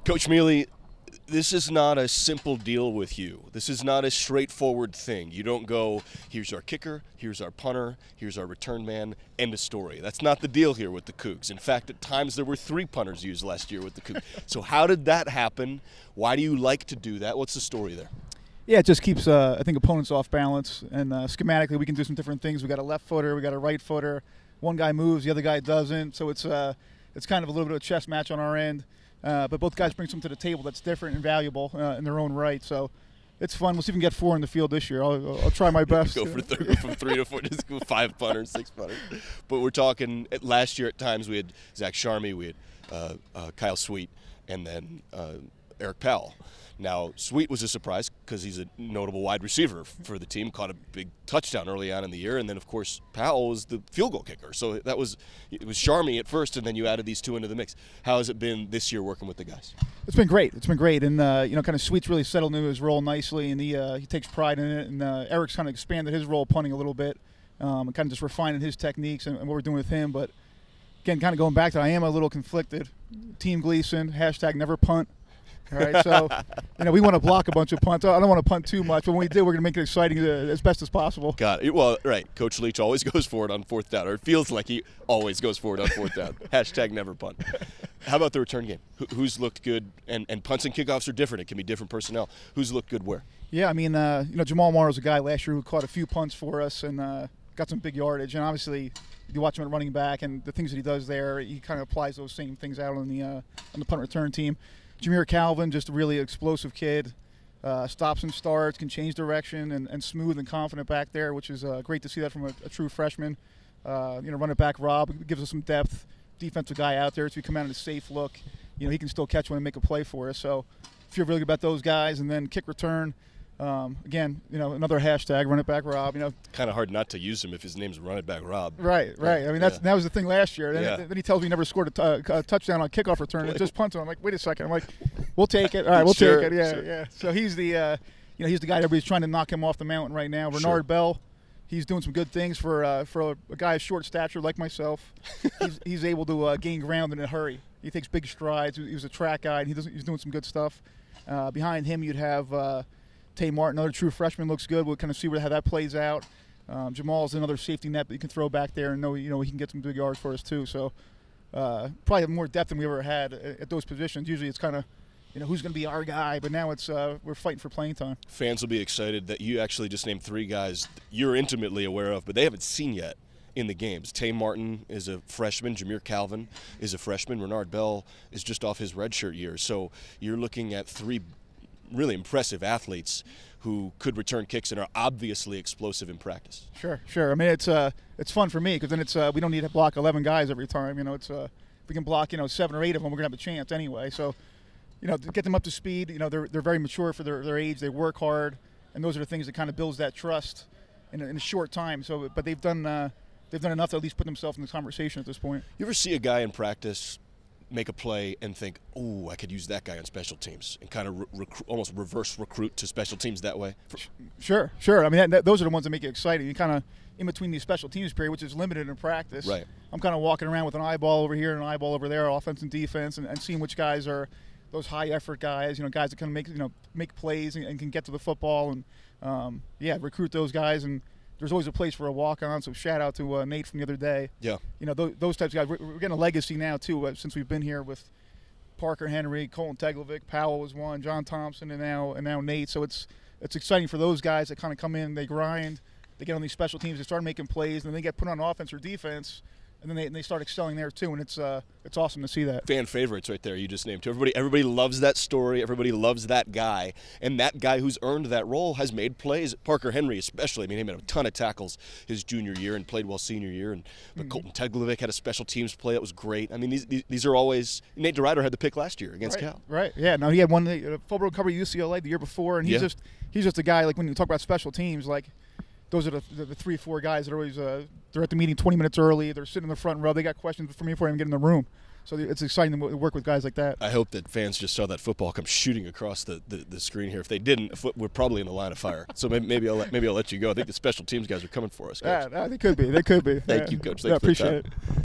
Coach Mele, this is not a simple deal with you. This is not a straightforward thing. You don't go, here's our kicker, here's our punter, here's our return man, end of story. That's not the deal here with the Cougs. In fact, at times there were 3 punters used last year with the Cougs. So how did that happen? Why do you like to do that? What's the story there? Yeah, it just keeps, I think, opponents off balance. And schematically, we can do some different things. We got a left footer, we got a right footer. One guy moves, the other guy doesn't. So it's kind of a little bit of a chess match on our end. But both guys bring something to the table that's different and valuable in their own right. So it's fun. We'll see if we can get 4 in the field this year. I'll try my best. Go from 3 to 4, just go 5 punters, 6 punters. But we're talking, last year at times we had Zach Sharmy, we had Kyle Sweet, and then Eric Powell. Now, Sweet was a surprise because he's a notable wide receiver for the team, caught a big touchdown early on in the year, and then, of course, Powell was the field goal kicker. So it was Sharmy at first, and then you added these 2 into the mix. How has it been this year working with the guys? It's been great. It's been great, and kind of Sweet's really settled into his role nicely, and he takes pride in it. And Eric's kind of expanded his role punting a little bit, and kind of just refining his techniques and what we're doing with him. But again, kind of going back to, I am a little conflicted. Team Gleason, #never punt. All right, so we want to block a bunch of punts. I don't want to punt too much, but when we do, we're going to make it exciting as best as possible. Got it. Well, right. Coach Leach always goes for it on 4th down, or it feels like he always goes for it on 4th down. #never punt. How about the return game? Who's looked good? And punts and kickoffs are different. It can be different personnel. Who's looked good where? Yeah, I mean, Jamal Morrow's a guy last year who caught a few punts for us and got some big yardage. And obviously, you watch him at running back and the things that he does there, he kind of applies those same things out on the punt return team. Jameer Calvin, just a really explosive kid, stops and starts, can change direction, and smooth and confident back there, which is great to see that from a true freshman. Running back Rob gives us some depth. Defensive guy out there, so we come out in a safe look. He can still catch one and make a play for us. So feel really good about those guys. And then kick return. Again, another #, run it back Rob. Kind of hard not to use him if his name's run it back Rob. Right. I mean, that was the thing last year. Then he tells me he never scored a touchdown on kickoff return. It just punted. I'm like, wait a second. I'm like, we'll take it. All right, we'll take it. Yeah. So he's the, he's the guy everybody's trying to knock him off the mountain right now. Renard Bell, he's doing some good things for a guy of short stature like myself. he's able to gain ground in a hurry. He takes big strides. He was a track guy, and he's doing some good stuff. Behind him, you'd have Tay Martin, another true freshman, looks good. We'll kind of see how that plays out. Jamal's another safety net that you can throw back there and know he can get some big yards for us too. So probably have more depth than we ever had at those positions. Usually it's kind of who's going to be our guy, but now it's we're fighting for playing time. Fans will be excited that you actually just named 3 guys you're intimately aware of, but they haven't seen yet in the games. Tay Martin is a freshman. Jameer Calvin is a freshman. Renard Bell is just off his redshirt year. So you're looking at 3 really impressive athletes who could return kicks and are obviously explosive in practice. Sure. I mean, it's fun for me because then it's we don't need to block 11 guys every time. It's if we can block 7 or 8 of them, we're gonna have a chance anyway. So to get them up to speed, they're very mature for their age. They work hard, and those are the things that kind of builds that trust in a short time. So, but they've done enough to at least put themselves in the conversation at this point. You ever see a guy in practice make a play and think, oh, I could use that guy on special teams, and kind of almost reverse recruit to special teams that way? Sure. I mean, those are the ones that make it exciting. You kind of, in between these special teams period, which is limited in practice, right. I'm kind of walking around with an eyeball over here and an eyeball over there, offense and defense, and seeing which guys are those high-effort guys, guys that can make plays and can get to the football, and, recruit those guys. And there's always a place for a walk-on, so shout out to Nate from the other day. Yeah. Those types of guys. We're getting a legacy now, too, since we've been here with Parker Henry, Colton Teglovic, Powell was one, John Thompson, and now Nate. So it's exciting for those guys that kind of come in, they grind, they get on these special teams, they start making plays, and then they get put on offense or defense, and then they start excelling there too, and it's awesome to see that. Fan favorites right there you just named too. Everybody loves that story. Everybody loves that guy, and that guy who's earned that role has made plays. Parker Henry especially. I mean, he made a ton of tackles his junior year and played well senior year. But Colton Teglovic had a special teams play that was great. I mean, these are always. Nate DeRuyter had the pick last year against Cal. Right. Yeah. No, he had one full recovery at UCLA the year before, and he's just a guy, like when you talk about special teams, like. Those are the 3 or 4 guys that are always they're at the meeting 20 minutes early. They're sitting in the front row. They got questions for me before I even get in the room. So it's exciting to work with guys like that. I hope that fans just saw that football come shooting across the screen here. If they didn't, we're probably in the line of fire. So maybe I'll let you go. I think the special teams guys are coming for us, Coach. Yeah, they could be. Thank you, Coach. Thanks appreciate it.